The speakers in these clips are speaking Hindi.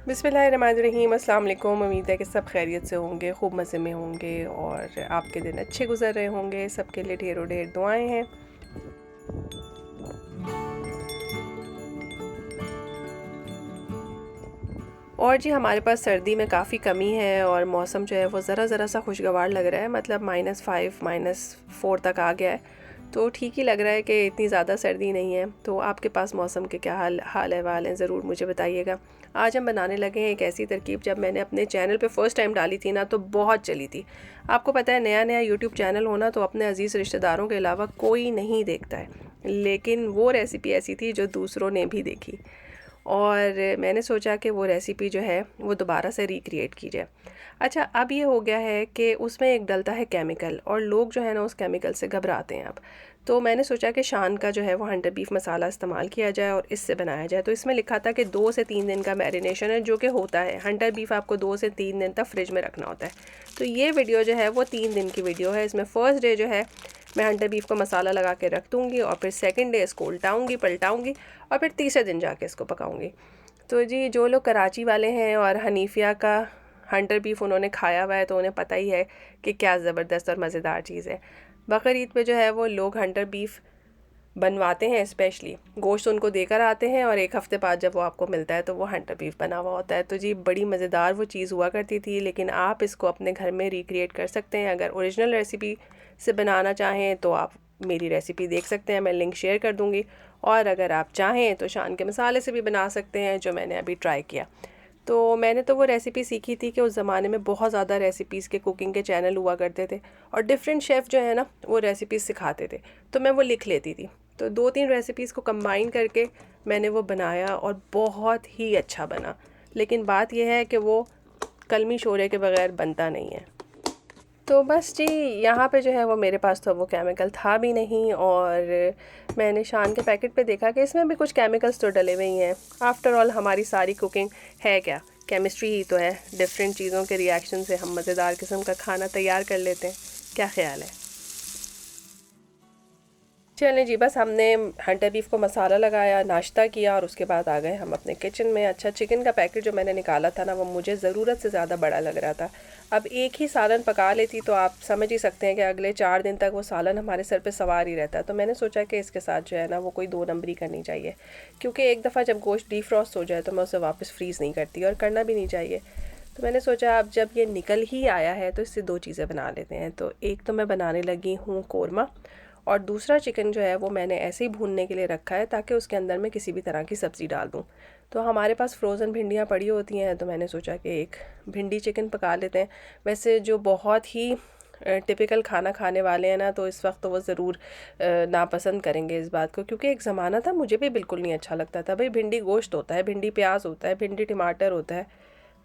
बिस्मिल्लाहिर्रहमानिर्रहीम। अस्सलाम वालेकुम। उम्मीद है कि सब खैरियत से होंगे, खूब मज़े में होंगे और आपके दिन अच्छे गुजर रहे होंगे। सबके लिए ढेरों ढेर दुआएं हैं। और जी हमारे पास सर्दी में काफ़ी कमी है और मौसम जो है वो ज़रा ज़रा सा खुशगवार लग रहा है, मतलब -5 -4 तक आ गया है। तो ठीक ही लग रहा है कि इतनी ज़्यादा सर्दी नहीं है। तो आपके पास मौसम के क्या हाल अहवाल हैं, ज़रूर मुझे बताइएगा। आज हम बनाने लगे हैं एक ऐसी तरकीब, जब मैंने अपने चैनल पे फ़र्स्ट टाइम डाली थी ना तो बहुत चली थी। आपको पता है, नया नया यूट्यूब चैनल होना तो अपने अजीज़ रिश्तेदारों के अलावा कोई नहीं देखता है, लेकिन वो रेसिपी ऐसी थी जो दूसरों ने भी देखी और मैंने सोचा कि वो रेसिपी जो है वो दोबारा से रिक्रिएट की जाए। अच्छा, अब ये हो गया है कि उसमें एक डलता है केमिकल और लोग जो है ना उस केमिकल से घबराते हैं अब। तो मैंने सोचा कि शान का जो है वो हंटर बीफ मसाला इस्तेमाल किया जाए और इससे बनाया जाए। तो इसमें लिखा था कि 2 से 3 दिन का मैरिनेशन है, जो कि होता है। हंटर बीफ आपको 2 से 3 दिन तक फ्रिज में रखना होता है। तो ये वीडियो जो है वो 3 दिन की वीडियो है। इसमें फ़र्स्ट डे जो है मैं हंटर बीफ को मसाला लगा के रख दूँगी और फिर सेकंड डे इसको उल्टाऊँगी पलटाऊँगी और फिर तीसरे दिन जाके इसको पकाऊँगी। तो जी, जो लोग कराची वाले हैं और हनीफिया का हंटर बीफ उन्होंने खाया हुआ है तो उन्हें पता ही है कि क्या ज़बरदस्त और मज़ेदार चीज़ है। बकर ईद पे जो है वो लोग हंटर बीफ बनवाते हैं, स्पेशली गोश्त उनको देकर आते हैं और 1 हफ़्ते बाद जब वो आपको मिलता है तो वो हंटर बीफ बना हुआ होता है। तो जी, बड़ी मज़ेदार वो चीज़ हुआ करती थी। लेकिन आप इसको अपने घर में रिक्रिएट कर सकते हैं। अगर ओरिजिनल रेसिपी से बनाना चाहें तो आप मेरी रेसिपी देख सकते हैं, मैं लिंक शेयर कर दूँगी। और अगर आप चाहें तो शान के मसाले से भी बना सकते हैं, जो मैंने अभी ट्राई किया। तो मैंने तो वो रेसिपी सीखी थी कि उस ज़माने में बहुत ज़्यादा रेसिपीज़ के कुकिंग के चैनल हुआ करते थे और डिफरेंट शेफ़ जो है ना वो रेसिपीज़ सिखाते थे, तो मैं वो लिख लेती थी। तो 2-3 रेसिपीज़ को कंबाइन करके मैंने वो बनाया और बहुत ही अच्छा बना। लेकिन बात यह है कि वो कलमी शोरे के बगैर बनता नहीं है। तो बस जी, यहाँ पे जो है वो मेरे पास तो वो केमिकल था भी नहीं और मैंने शान के पैकेट पे देखा कि इसमें भी कुछ केमिकल्स तो डले हुए ही हैं। आफ्टर ऑल हमारी सारी कुकिंग है क्या, केमिस्ट्री ही तो है। डिफरेंट चीज़ों के रिएक्शन से हम मज़ेदार किस्म का खाना तैयार कर लेते हैं। क्या ख्याल है? चलें जी, बस हमने हंटर बीफ को मसाला लगाया, नाश्ता किया और उसके बाद आ गए हम अपने किचन में। अच्छा, चिकन का पैकेट जो मैंने निकाला था ना वो मुझे ज़रूरत से ज़्यादा बड़ा लग रहा था। अब एक ही सालन पका लेती तो आप समझ ही सकते हैं कि अगले 4 दिन तक वो सालन हमारे सर पे सवार ही रहता है। तो मैंने सोचा कि इसके साथ जो है ना वो कोई 2 नंबरी करनी चाहिए, क्योंकि एक दफ़ा जब गोश्त डीफ्रॉस्ट हो जाए तो मैं उसे वापस फ्रीज़ नहीं करती और करना भी नहीं चाहिए। तो मैंने सोचा अब जब ये निकल ही आया है तो इससे 2 चीज़ें बना लेते हैं। तो एक तो मैं बनाने लगी हूँ कोरमा और दूसरा चिकन जो है वो मैंने ऐसे ही भूनने के लिए रखा है ताकि उसके अंदर मैं किसी भी तरह की सब्ज़ी डाल दूँ। तो हमारे पास फ्रोज़न भिंडियाँ पड़ी होती हैं, तो मैंने सोचा कि एक भिंडी चिकन पका लेते हैं। वैसे जो बहुत ही टिपिकल खाना खाने वाले हैं ना तो इस वक्त तो वो ज़रूर नापसंद करेंगे इस बात को, क्योंकि एक ज़माना था मुझे भी बिल्कुल नहीं अच्छा लगता था। भाई, भिंडी गोश्त होता है, भिंडी प्याज होता है, भिंडी टमाटर होता है,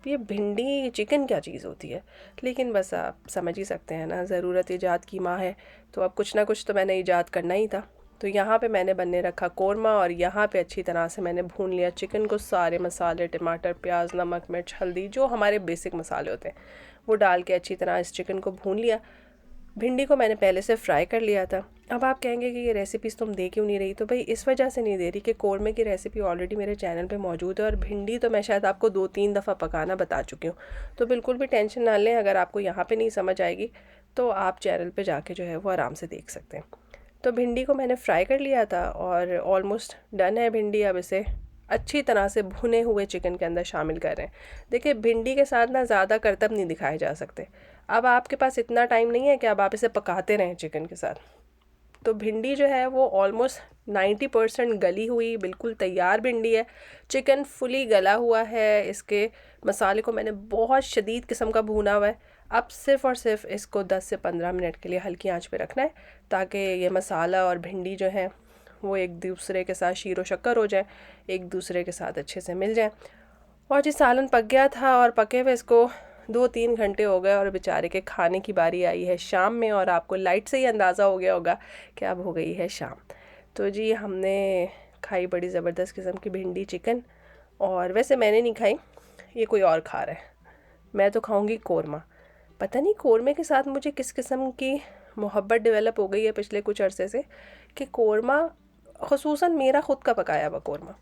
ये भिंडी चिकन क्या चीज़ होती है। लेकिन बस आप समझ ही सकते हैं ना, ज़रूरत ईजाद की माँ है, तो अब कुछ ना कुछ तो मैंने ईजाद करना ही था। तो यहाँ पे मैंने बनने रखा कोरमा और यहाँ पे अच्छी तरह से मैंने भून लिया चिकन को। सारे मसाले, टमाटर, प्याज, नमक, मिर्च, हल्दी, जो हमारे बेसिक मसाले होते हैं वो डाल के अच्छी तरह इस चिकन को भून लिया। भिंडी को मैंने पहले से फ्राई कर लिया था। अब आप कहेंगे कि ये रेसिपीज़ तुम दे क्यों नहीं रही, तो भाई इस वजह से नहीं दे रही कि कोरमे की रेसिपी ऑलरेडी मेरे चैनल पे मौजूद है और भिंडी तो मैं शायद आपको 2-3 दफ़ा पकाना बता चुकी हूँ। तो बिल्कुल भी टेंशन ना लें, अगर आपको यहाँ पे नहीं समझ आएगी तो आप चैनल पे जाके जो है वो आराम से देख सकते हैं। तो भिंडी को मैंने फ्राई कर लिया था और ऑलमोस्ट डन है भिंडी। अब इसे अच्छी तरह से भुने हुए चिकन के अंदर शामिल कर रहे हैं। देखिए, भिंडी के साथ ना ज़्यादा करतब नहीं दिखाए जा सकते। अब आपके पास इतना टाइम नहीं है कि अब आप इसे पकाते रहें चिकन के साथ। तो भिंडी जो है वो ऑलमोस्ट 90% गली हुई बिल्कुल तैयार भिंडी है। चिकन फुली गला हुआ है। इसके मसाले को मैंने बहुत शदीद किस्म का भूना हुआ है। अब सिर्फ़ और सिर्फ इसको 10 से 15 मिनट के लिए हल्की आंच पे रखना है ताकि ये मसाला और भिंडी जो है वो एक दूसरे के साथ शीरो शक्कर हो जाए, एक दूसरे के साथ अच्छे से मिल जाए। और जी, सालन पक गया था और पके हुए इसको 2-3 घंटे हो गए और बेचारे के खाने की बारी आई है शाम में। और आपको लाइट से ही अंदाज़ा हो गया होगा कि अब हो गई है शाम। तो जी, हमने खाई बड़ी ज़बरदस्त किस्म की भिंडी चिकन। और वैसे मैंने नहीं खाई, ये कोई और खा रहा है। मैं तो खाऊंगी कोरमा। पता नहीं कोरमे के साथ मुझे किस किस्म की मोहब्बत डेवलप हो गई है पिछले कुछ अरसे से, कि कोरमा, ख़ुसूसन मेरा ख़ुद का पकाया हुआ कोरमा,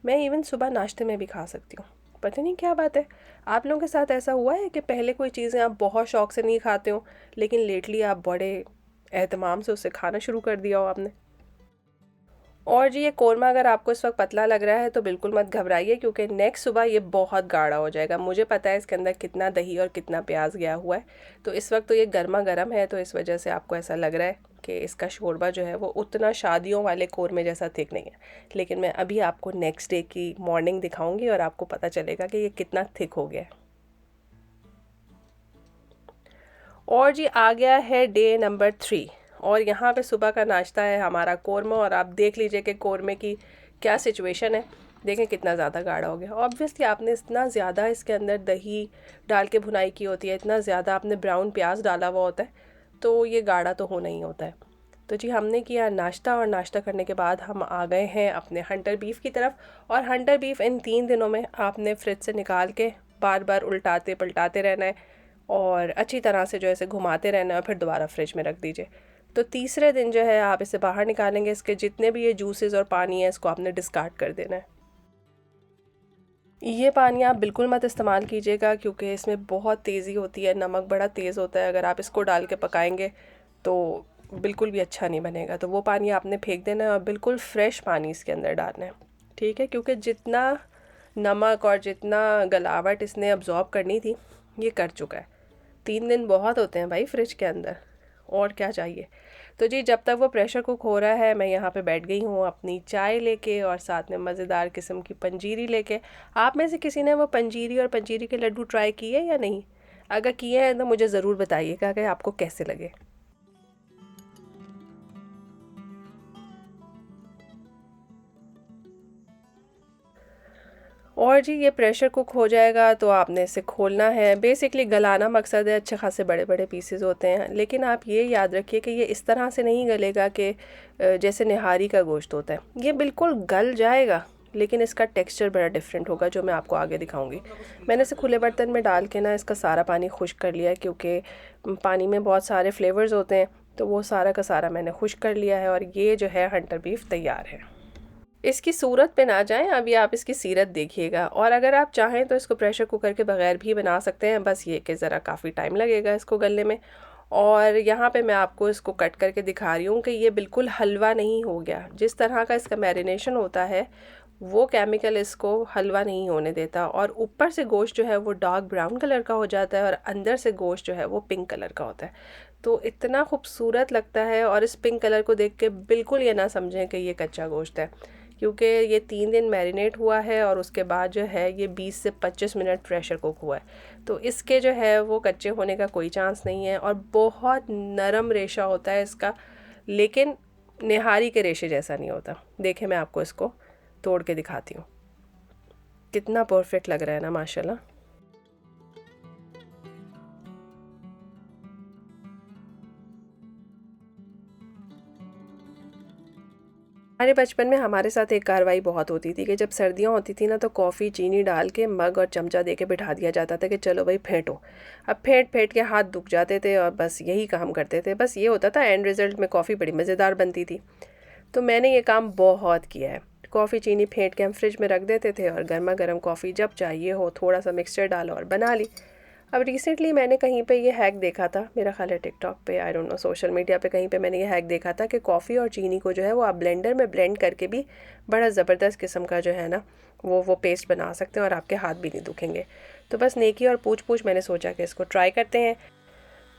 मैं इवन सुबह नाश्ते में भी खा सकती हूँ। पता नहीं क्या बात है। आप लोगों के साथ ऐसा हुआ है कि पहले कोई चीज़ें आप बहुत शौक से नहीं खाते हो, लेकिन लेटली आप बड़े एहतमाम से उसे खाना शुरू कर दिया हो आपने? और जी ये कोरमा अगर आपको इस वक्त पतला लग रहा है तो बिल्कुल मत घबराइए, क्योंकि नेक्स्ट सुबह ये बहुत गाढ़ा हो जाएगा। मुझे पता है इसके अंदर कितना दही और कितना प्याज गया हुआ है, तो इस वक्त तो ये गर्मा गर्म है, तो इस वजह से आपको ऐसा लग रहा है कि इसका शोरबा जो है वो उतना शादियों वाले कोरमे जैसा थिक नहीं है। लेकिन मैं अभी आपको नेक्स्ट डे की मॉर्निंग दिखाऊंगी और आपको पता चलेगा कि ये कितना थिक हो गया है। और जी आ गया है डे नंबर 3, और यहाँ पे सुबह का नाश्ता है हमारा कोरमा, और आप देख लीजिए कि कोरमे की क्या सिचुएशन है। देखें कितना ज़्यादा गाढ़ा हो गया। ऑब्वियसली आपने इतना ज़्यादा इसके अंदर दही डाल के भुनाई की होती है, इतना ज़्यादा आपने ब्राउन प्याज डाला हुआ होता है, तो ये गाढ़ा तो होना ही होता है। तो जी हमने किया नाश्ता, और नाश्ता करने के बाद हम आ गए हैं अपने हंटर बीफ की तरफ। और हंटर बीफ इन 3 दिनों में आपने फ्रिज से निकाल के बार बार उल्टाते पलटाते रहना है, और अच्छी तरह से जो है इसे घुमाते रहना है, और फिर दोबारा फ्रिज में रख दीजिए। तो तीसरे दिन जो है आप इसे बाहर निकालेंगे, इसके जितने भी ये जूसेस और पानी है इसको आपने डिस्कार्ड कर देना है। ये पानी आप बिल्कुल मत इस्तेमाल कीजिएगा, क्योंकि इसमें बहुत तेज़ी होती है, नमक बड़ा तेज़ होता है। अगर आप इसको डाल के पकाएंगे तो बिल्कुल भी अच्छा नहीं बनेगा। तो वो पानी आपने फेंक देना है और बिल्कुल फ्रेश पानी इसके अंदर डालना है, ठीक है? क्योंकि जितना नमक और जितना गलावट इसने अब्जॉर्ब करनी थी ये कर चुका है। 3 दिन बहुत होते हैं भाई फ्रिज के अंदर, और क्या चाहिए। तो जी जब तक वो प्रेशर कुक हो रहा है, मैं यहाँ पे बैठ गई हूँ अपनी चाय लेके, और साथ में मज़ेदार किस्म की पंजीरी लेके। आप में से किसी ने वो पंजीरी और पंजीरी के लड्डू ट्राई किए या नहीं? अगर किए हैं तो मुझे ज़रूर बताइएगा कि आपको कैसे लगे। और जी ये प्रेशर कुक हो जाएगा तो आपने इसे खोलना है। बेसिकली गलाना मकसद है, अच्छे खासे बड़े बड़े पीसेस होते हैं, लेकिन आप ये याद रखिए कि ये इस तरह से नहीं गलेगा कि जैसे निहारी का गोश्त होता है। ये बिल्कुल गल जाएगा, लेकिन इसका टेक्सचर बड़ा डिफरेंट होगा, जो मैं आपको आगे दिखाऊंगी। मैंने इसे खुले बर्तन में डाल के ना इसका सारा पानी खुश्क कर लिया है, क्योंकि पानी में बहुत सारे फ्लेवर्स होते हैं, तो वो सारा का सारा मैंने खुश्क कर लिया है। और ये जो है हंटर बीफ तैयार है। इसकी सूरत पे ना जाएं, अभी आप इसकी सीरत देखिएगा। और अगर आप चाहें तो इसको प्रेशर कुकर के बगैर भी बना सकते हैं, बस ये कि ज़रा काफ़ी टाइम लगेगा इसको गलने में। और यहाँ पे मैं आपको इसको कट करके दिखा रही हूँ कि ये बिल्कुल हलवा नहीं हो गया। जिस तरह का इसका मैरिनेशन होता है वो केमिकल इसको हलवा नहीं होने देता, और ऊपर से गोश्त जो है वो डार्क ब्राउन कलर का हो जाता है, और अंदर से गोश्त जो है वो पिंक कलर का होता है। तो इतना खूबसूरत लगता है, और इस पिंक कलर को देख के बिल्कुल ये ना समझें कि ये कच्चा गोश्त है, क्योंकि ये 3 दिन मैरिनेट हुआ है, और उसके बाद जो है ये 20 से 25 मिनट प्रेशर कुक हुआ है। तो इसके जो है वो कच्चे होने का कोई चांस नहीं है, और बहुत नरम रेशा होता है इसका, लेकिन निहारी के रेशे जैसा नहीं होता। देखें मैं आपको इसको तोड़ के दिखाती हूँ, कितना परफेक्ट लग रहा है ना माशाल्लाह। हमारे बचपन में हमारे साथ एक कार्रवाई बहुत होती थी कि जब सर्दियाँ होती थी ना, तो कॉफ़ी चीनी डाल के मग और चमचा दे के बिठा दिया जाता था कि चलो भाई फेंटो। अब फेंट फेंट के हाथ दुख जाते थे, और बस यही काम करते थे। बस ये होता था, एंड रिज़ल्ट में कॉफ़ी बड़ी मज़ेदार बनती थी। तो मैंने ये काम बहुत किया है। कॉफ़ी चीनी फेंट के हम फ्रिज में रख देते थे, और गर्मा गर्म कॉफ़ी जब चाहिए हो थोड़ा सा मिक्सचर डाला और बना ली। अब रिसेंटली मैंने कहीं पे ये हैक देखा था, मेरा ख्याल है टिकटॉक पे, I don't know, social media पे कहीं पे मैंने ये हैक देखा था कि कॉफ़ी और चीनी को जो है वो आप ब्लेंडर में ब्लेंड करके भी बड़ा ज़बरदस्त किस्म का जो है ना वो पेस्ट बना सकते हैं, और आपके हाथ भी नहीं दुखेंगे। तो बस नेकी और पूछ पूछ मैंने सोचा कि इसको ट्राई करते हैं,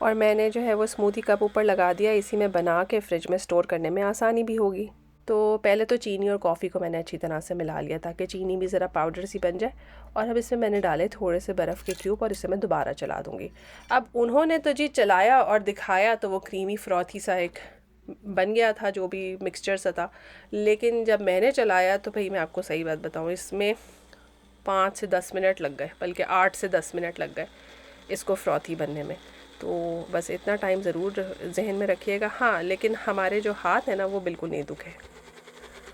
और मैंने जो है वो स्मूदी कप ऊपर लगा दिया। इसी में बना के फ्रिज में स्टोर करने में आसानी भी होगी। तो पहले तो चीनी और कॉफ़ी को मैंने अच्छी तरह से मिला लिया, ताकि चीनी भी ज़रा पाउडर सी बन जाए। और अब इसमें मैंने डाले थोड़े से बर्फ़ के क्यूब, और इसे मैं दोबारा चला दूँगी। अब उन्होंने तो जी चलाया और दिखाया तो वो क्रीमी फ्रॉथी सा एक बन गया था, जो भी मिक्सचर सा था। लेकिन जब मैंने चलाया तो भाई मैं आपको सही बात बताऊँ, इसमें 5 से 10 मिनट लग गए, बल्कि 8 से 10 मिनट लग गए इसको फ्रॉथी बनने में। तो बस इतना टाइम ज़रूर जहन में रखिएगा। हाँ, लेकिन हमारे जो हाथ हैं ना वो बिल्कुल नहीं दुखे।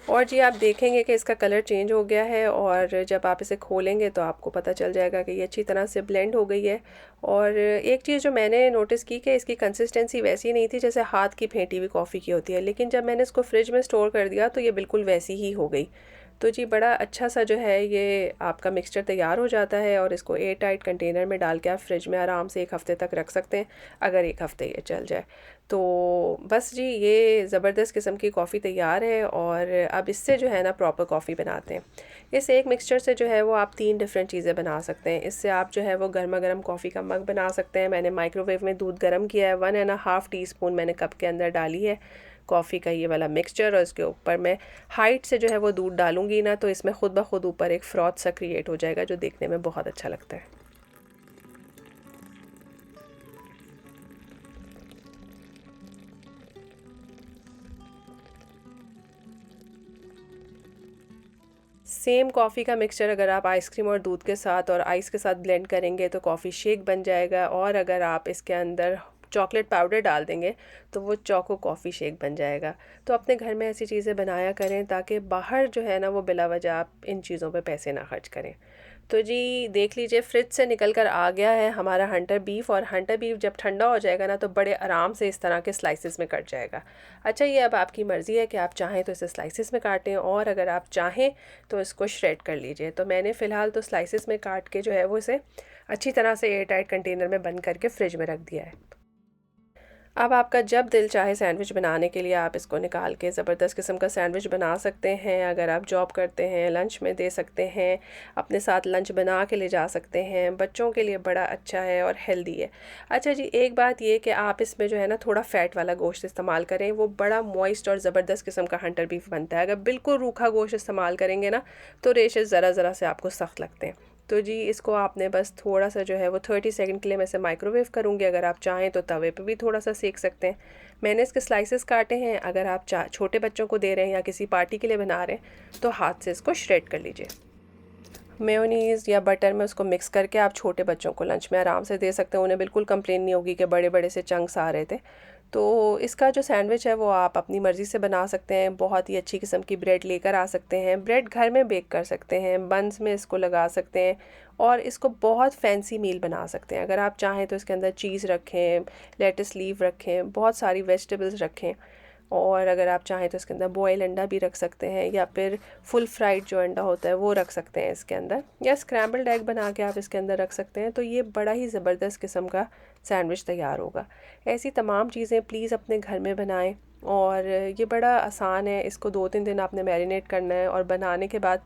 और जी आप देखेंगे कि इसका कलर चेंज हो गया है, और जब आप इसे खोलेंगे तो आपको पता चल जाएगा कि ये अच्छी तरह से ब्लेंड हो गई है। और एक चीज़ जो मैंने नोटिस की कि इसकी कंसिस्टेंसी वैसी नहीं थी जैसे हाथ की फेंटी हुई कॉफ़ी की होती है, लेकिन जब मैंने इसको फ्रिज में स्टोर कर दिया तो ये बिल्कुल वैसी ही हो गई। तो जी बड़ा अच्छा सा जो है ये आपका मिक्सचर तैयार हो जाता है और इसको एयर टाइट कंटेनर में डाल के आप फ्रिज में आराम से 1 हफ़्ते तक रख सकते हैं, अगर 1 हफ़्ते ये चल जाए तो। बस जी ये ज़बरदस्त किस्म की कॉफ़ी तैयार है। और अब इससे जो है ना प्रॉपर कॉफ़ी बनाते हैं। इस एक मिक्सचर से जो है वो आप 3 डिफरेंट चीज़ें बना सकते हैं। इससे आप जो है वो गर्मा गर्म कॉफ़ी का मग बना सकते हैं। मैंने माइक्रोवेव में दूध गर्म किया है, 1.5 टीस्पून मैंने कप के अंदर डाली है कॉफ़ी का ये वाला मिक्सचर, और इसके ऊपर मैं हाइट से जो है वो दूध डालूंगी ना, तो इसमें ख़ुद ब खुद ऊपर एक फ्रॉथ सा क्रिएट हो जाएगा जो देखने में बहुत अच्छा लगता है। सेम कॉफ़ी का मिक्सचर अगर आप आइसक्रीम और दूध के साथ और आइस के साथ ब्लेंड करेंगे तो कॉफ़ी शेक बन जाएगा, और अगर आप इसके अंदर चॉकलेट पाउडर डाल देंगे तो वो चोको कॉफ़ी शेक बन जाएगा। तो अपने घर में ऐसी चीज़ें बनाया करें ताकि बाहर जो है ना वो बिला वजह आप इन चीज़ों पे पैसे ना खर्च करें। तो जी देख लीजिए फ्रिज से निकल कर आ गया है हमारा हंटर बीफ, और हंटर बीफ जब ठंडा हो जाएगा ना तो बड़े आराम से इस तरह के स्लाइसेस में कट जाएगा। अच्छा ये अब आपकी मर्ज़ी है कि आप चाहें तो इसे स्लाइसेस में काटें, और अगर आप चाहें तो इसको श्रेड कर लीजिए। तो मैंने फ़िलहाल तो स्लाइसेस में काट के जो है वो इसे अच्छी तरह से एयर टाइट कंटेनर में बंद करके फ्रिज में रख दिया है। अब आपका जब दिल चाहे सैंडविच बनाने के लिए आप इसको निकाल के ज़बरदस्त किस्म का सैंडविच बना सकते हैं। अगर आप जॉब करते हैं लंच में दे सकते हैं, अपने साथ लंच बना के ले जा सकते हैं, बच्चों के लिए बड़ा अच्छा है और हेल्दी है। अच्छा जी एक बात ये कि आप इसमें जो है ना थोड़ा फ़ैट वाला गोश्त इस्तेमाल करें, वो बड़ा मॉइस्ट और ज़बरदस्त किस्म का हंटर बीफ बनता है। अगर बिल्कुल रूखा गोश्त इस्तेमाल करेंगे ना तो रेशेस ज़रा ज़रा से आपको सख्त लगते हैं। तो जी इसको आपने बस थोड़ा सा जो है वो 30 सेकंड के लिए मैं इसे माइक्रोवेव करूँगी। अगर आप चाहें तो तवे पे भी थोड़ा सा सेक सकते हैं। मैंने इसके स्लाइसेस काटे हैं। अगर आप छोटे बच्चों को दे रहे हैं या किसी पार्टी के लिए बना रहे हैं तो हाथ से इसको श्रेड कर लीजिए। मेयोनीज़ या बटर में उसको मिक्स करके आप छोटे बच्चों को लंच में आराम से दे सकते हैं। उन्हें बिल्कुल कंप्लेन नहीं होगी कि बड़े बड़े से चंक्स आ रहे थे। तो इसका जो सैंडविच है वो आप अपनी मर्ज़ी से बना सकते हैं। बहुत ही अच्छी किस्म की ब्रेड लेकर आ सकते हैं, ब्रेड घर में बेक कर सकते हैं, बन्स में इसको लगा सकते हैं और इसको बहुत फैंसी मील बना सकते हैं। अगर आप चाहें तो इसके अंदर चीज़ रखें, लेट्स लीव रखें, बहुत सारी वेजिटेबल्स रखें, और अगर आप चाहें तो इसके अंदर बॉयल अंडा भी रख सकते हैं, या फिर फुल फ्राइड जो अंडा होता है वो रख सकते हैं इसके अंदर, या स्क्रैम्बल्ड एग बना के आप इसके अंदर रख सकते हैं। तो ये बड़ा ही ज़बरदस्त किस्म का सैंडविच तैयार होगा। ऐसी तमाम चीज़ें प्लीज़ अपने घर में बनाएं, और ये बड़ा आसान है। इसको 2-3 दिन आपने मैरिनेट करना है, और बनाने के बाद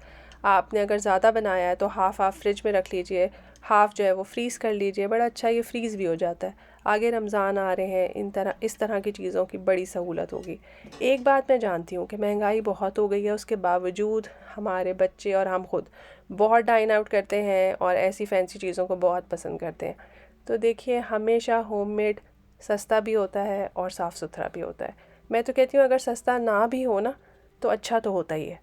आपने अगर ज़्यादा बनाया है तो हाफ़ फ्रिज में रख लीजिए, हाफ़ जो है वो फ्रीज़ कर लीजिए। बड़ा अच्छा ये फ्रीज़ भी हो जाता है। आगे रमज़ान आ रहे हैं, इस तरह की चीज़ों की बड़ी सहूलत होगी। एक बात मैं जानती हूँ कि महंगाई बहुत हो गई है, उसके बावजूद हमारे बच्चे और हम खुद बहुत डाइन आउट करते हैं और ऐसी फैंसी चीज़ों को बहुत पसंद करते हैं। तो देखिए हमेशा होममेड सस्ता भी होता है और साफ़ सुथरा भी होता है। मैं तो कहती हूँ अगर सस्ता ना भी हो ना तो अच्छा तो होता ही है।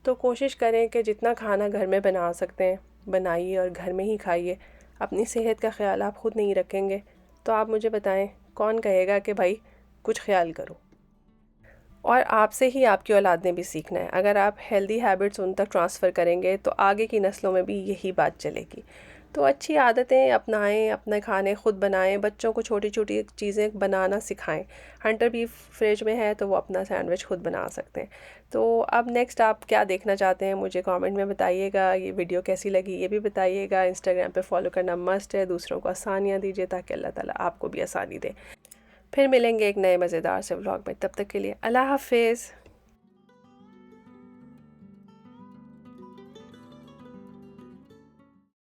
तो कोशिश करें कि जितना खाना घर में बना सकते हैं बनाइए और घर में ही खाइए। अपनी सेहत का ख्याल आप ख़ुद नहीं रखेंगे तो आप मुझे बताएं कौन कहेगा कि भाई कुछ ख्याल करो। और आपसे ही आपकी औलाद ने भी सीखना है। अगर आप हेल्दी हैबिट्स उन तक ट्रांसफ़र करेंगे तो आगे की नस्लों में भी यही बात चलेगी। तो अच्छी आदतें अपनाएं, अपने खाने ख़ुद बनाएं, बच्चों को छोटी छोटी चीज़ें बनाना सिखाएं। हंटर बीफ फ्रिज में है तो वो अपना सैंडविच खुद बना सकते हैं। तो अब नेक्स्ट आप क्या देखना चाहते हैं मुझे कमेंट में बताइएगा। ये वीडियो कैसी लगी ये भी बताइएगा। इंस्टाग्राम पे फॉलो करना मस्ट है। दूसरों को आसानियाँ दीजिए ताकि अल्लाह ताला आपको भी आसानी दे। फिर मिलेंगे एक नए मज़ेदार से व्लॉग में। तब तक के लिए अल्लाह हाफ़िज़।